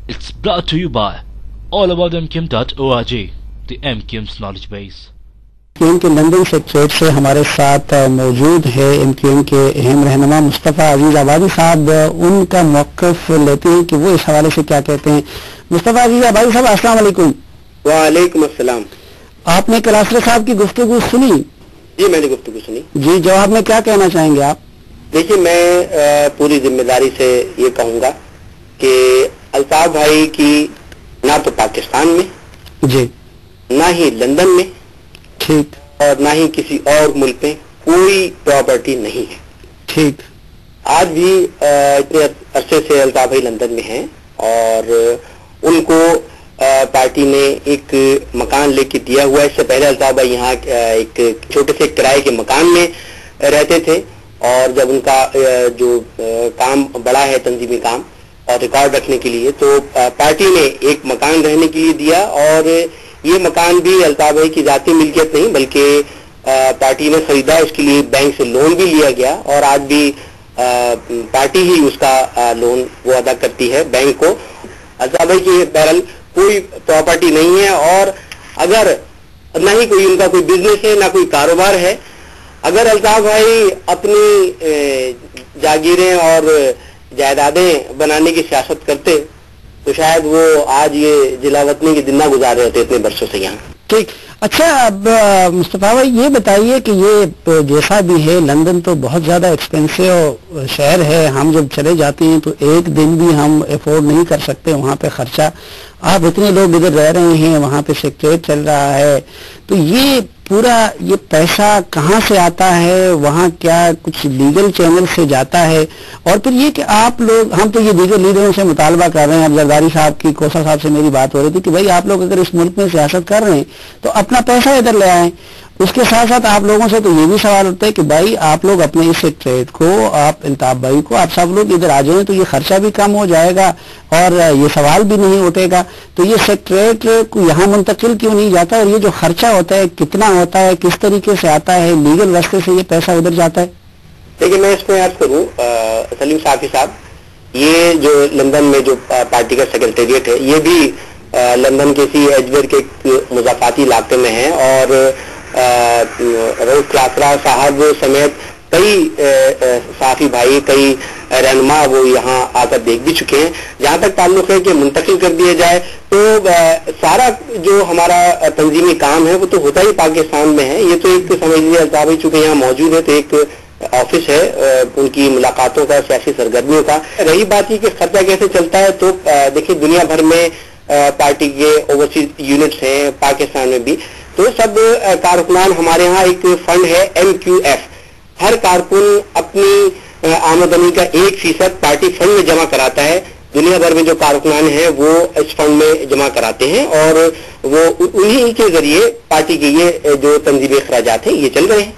It's brought to you by allaboutmqm.org, the MQM's knowledge base. MQM के London secretariat से हमारे साथ मौजूद है MQM के अहम रहनुमा मुस्तफ़ा अजीज आबादी साहब। उनका मौक़िफ़ लेते हैं कि वो इस हवाले से क्या कहते हैं। मुस्तफ़ा अजीज आबादी साहब, अस्सलाम वालेकुम। वालेकुम अस्सलाम। आपने कलासरे साहब की गुफ्तगू सुनी? जी, मैंने गुफ्तगू सुनी। जी, जवाब में क्या कहना चाहेंगे आप? देखिए, मैं पूरी जिम्मेदारी से ये कहूँगा कि अल्ताफ भाई की ना तो पाकिस्तान में जी, ना ही लंदन में, ठीक, और ना ही किसी और मुल्क में कोई प्रॉपर्टी नहीं है। ठीक। आज भी इतने अरसे से अल्ताफ भाई लंदन में हैं और उनको पार्टी ने एक मकान लेके दिया हुआ है। इससे पहले अल्ताफ भाई यहाँ एक छोटे से किराए के मकान में रहते थे और जब उनका जो काम बड़ा है, तंजीमी काम और रिकॉर्ड रखने के लिए, तो पार्टी ने एक मकान रहने के लिए दिया और ये मकान भी अल्ताफ भाई की जाती मिल्कियत नहीं बल्कि पार्टी ने खरीदा। इसके लिए बैंक से लोन भी लिया गया और आज भी पार्टी ही उसका लोन वो अदा करती है बैंक को। अल्ताफ भाई की बहरहाल कोई प्रॉपर्टी नहीं है और अगर ना ही कोई उनका कोई बिजनेस है ना कोई कारोबार है। अगर अल्ताफ भाई अपनी जागीरें और जायदादें बनाने की सियासत करते तो शायद वो आज ये जिला वतनी की जिंदा गुजार रहे होते इतने बरसों से यहाँ। ठीक। अच्छा, अब मुस्तफ़ा भाई ये बताइए कि ये जैसा भी है, लंदन तो बहुत ज़्यादा एक्सपेंसिव शहर है। हम जब चले जाते हैं तो एक दिन भी हम अफोर्ड नहीं कर सकते वहाँ पे खर्चा। आप इतने लोग इधर रह रहे हैं, वहाँ पे सेक्रेटरीट चल रहा है, तो ये पूरा ये पैसा कहाँ से आता है? वहाँ क्या कुछ लीगल चैनल से जाता है? और फिर ये कि आप लोग, हम तो ये दीगर लीडरों से मुतालबा कर रहे हैं, अब जरदारी साहब की, कोसा साहब से मेरी बात हो रही थी कि भाई आप लोग अगर इस मुल्क में सियासत कर रहे हैं तो अपना पैसा इधर ले आएं। उसके साथ साथ आप लोगों से तो ये भी सवाल उठता है कि भाई आप लोग अपने इस सेक्रेटरीट को, आप अल्ताफ भाई को, आप सब लोग इधर आ जाएं तो ये खर्चा भी कम हो जाएगा और ये सवाल भी नहीं उठेगा। तो ये सेक्रेटरीट को यहाँ मुंतकिल क्यों नहीं जाता और ये जो खर्चा होता है कितना होता है, किस तरीके से आता है, लीगल रास्ते से ये पैसा उधर जाता है? देखिए, मैं इसमें अर्ज करूँ सलीम साफी साहब, ये जो लंदन में जो पार्टी का सेक्रेटेरिएट है ये भी लंदन के इसी एजवेयर के मुज़ाफ़ाती इलाके में है और रऊफ क्लासरा साहब समेत कई साफी भाई, कई रहनुमा वो यहाँ आकर देख भी चुके हैं। जहाँ तक ताल्लुक है कि मुंतकिल कर दिया जाए तो सारा जो हमारा तंजीमी काम है वो तो होता ही पाकिस्तान में है। ये तो एक समझ लीजिए अल्ताफ भाई चूंकि यहाँ मौजूद है तो एक ऑफिस है उनकी मुलाकातों का, सियासी सरगर्मियों का। रही बात की कि खर्चा कैसे चलता है, तो देखिए दुनिया भर में पार्टी के ओवरसीज यूनिट्स हैं, पाकिस्तान में भी, तो सब कारकुनान हमारे यहाँ एक फंड है MQF। हर कारकुन अपनी आमदनी का 1% पार्टी फंड में जमा कराता है। दुनिया भर में जो कारकुनान हैं वो इस फंड में जमा कराते हैं और वो उन्हीं के जरिए पार्टी के ये जो तंजीमी अखराजात हैं ये चल रहे हैं।